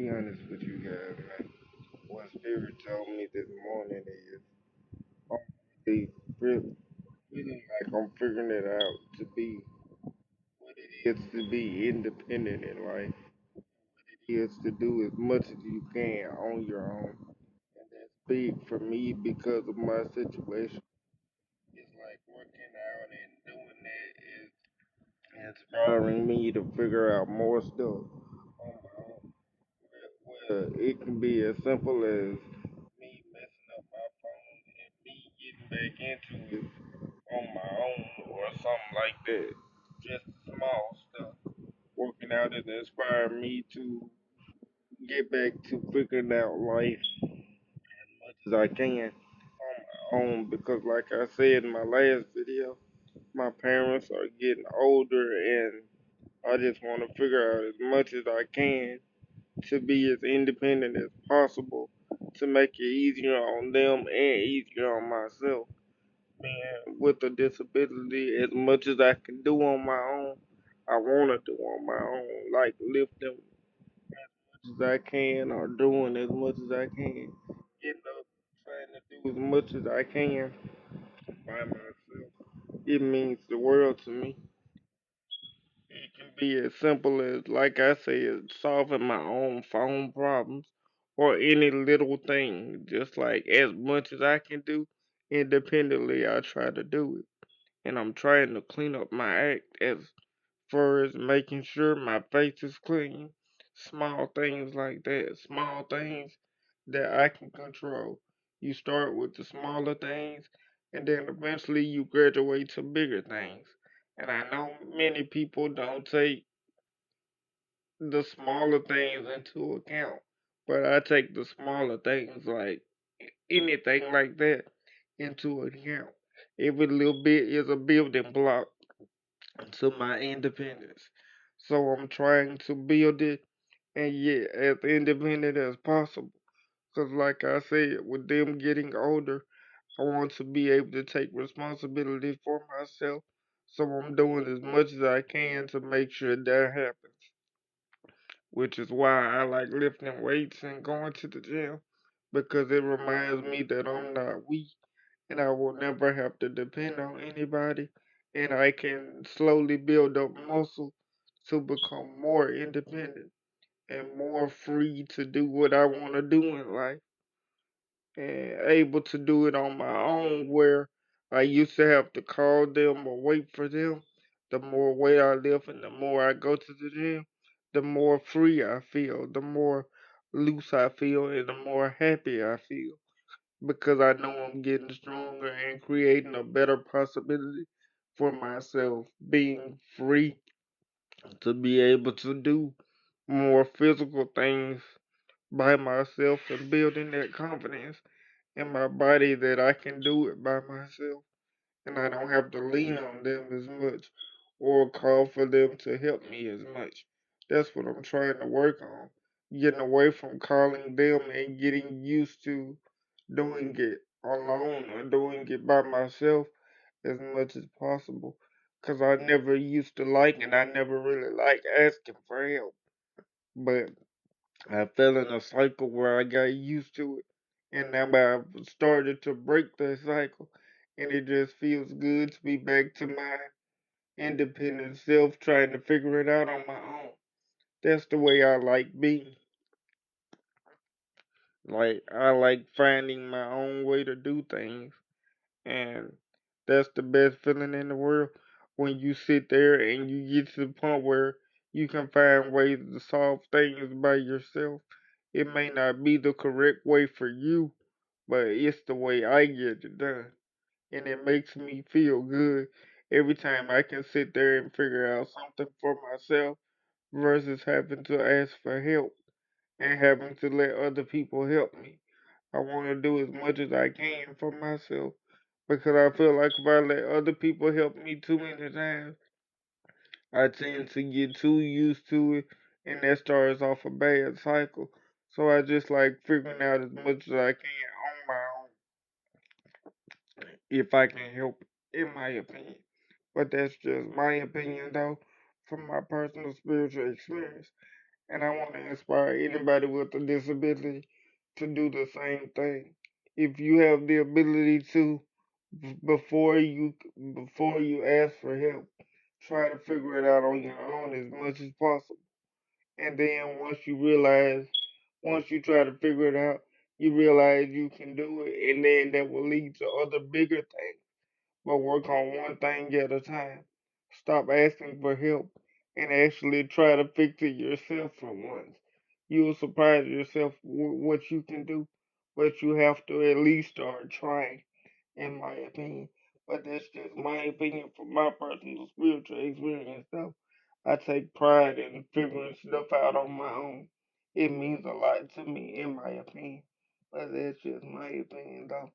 be honest with you guys, man. What Spirit told me this morning is I'm really, really, feeling like I'm figuring it out to be what it is to be independent in life. It is to do as much as you can on your own. And that's big for me because of my situation. It's like working out and doing that is inspiring me to figure out more stuff on my own. It can be as simple as me messing up my phone and me getting back into it on my own or something like that. Just small stuff. Working out has inspired me to get back to figuring out life as much as I can on my own because like I said in my last video, my parents are getting older and I just want to figure out as much as I can to be as independent as possible to make it easier on them and easier on myself. Being with a disability, as much as I can do on my own, I want to do on my own, like lifting as much as I can or doing as much as I can. Getting up, trying to do as much as I can by myself. It means the world to me. It can be as simple as, like I said, solving my own phone problems or any little thing. Just like as much as I can do independently, I try to do it. And I'm trying to clean up my act as far as making sure my face is clean. Small things like that, small things that I can control. You start with the smaller things, and then eventually you graduate to bigger things. And I know many people don't take the smaller things into account, but I take the smaller things like anything like that into account. Every little bit is a building block to my independence. So I'm trying to build it and yet as independent as possible. Because, like I said, with them getting older, I want to be able to take responsibility for myself. So I'm doing as much as I can to make sure that happens. Which is why I like lifting weights and going to the gym. Because it reminds me that I'm not weak and I will never have to depend on anybody. And I can slowly build up muscle to become more independent and more free to do what I want to do in life and able to do it on my own where I used to have to call them or wait for them. The more weight I lift and the more I go to the gym, the more free I feel, the more loose I feel, and the more happy I feel because I know I'm getting stronger and creating a better possibility for myself, being free to be able to do more physical things by myself and building that confidence in my body that I can do it by myself and I don't have to lean on them as much or call for them to help me as much. That's what I'm trying to work on. Getting away from calling them and getting used to doing it alone or doing it by myself as much as possible. Cause I never used to like it. I never really liked asking for help. But I fell in a cycle where I got used to it. And now I've started to break that cycle. And it just feels good to be back to my independent self trying to figure it out on my own. That's the way I like being. Like, I like finding my own way to do things. And that's the best feeling in the world when you sit there and you get to the point where you can find ways to solve things by yourself. It may not be the correct way for you, but it's the way I get it done. And it makes me feel good every time I can sit there and figure out something for myself versus having to ask for help and having to let other people help me. I want to do as much as I can for myself because I feel like if I let other people help me too many times, I tend to get too used to it and that starts off a bad cycle. So I just like figuring out as much as I can on my own if I can help, in my opinion. But that's just my opinion though, from my personal spiritual experience. And I want to inspire anybody with a disability to do the same thing. If you have the ability to, before you ask for help, try to figure it out on your own as much as possible. And then once you try to figure it out, you realize you can do it, and then that will lead to other bigger things. But work on one thing at a time. Stop asking for help and actually try to fix it yourself for once. You'll surprise yourself with what you can do, but you have to at least start trying, in my opinion. But that's just my opinion from my personal spiritual experience, though. I take pride in figuring stuff out on my own. It means a lot to me, in my opinion. But that's just my opinion, though.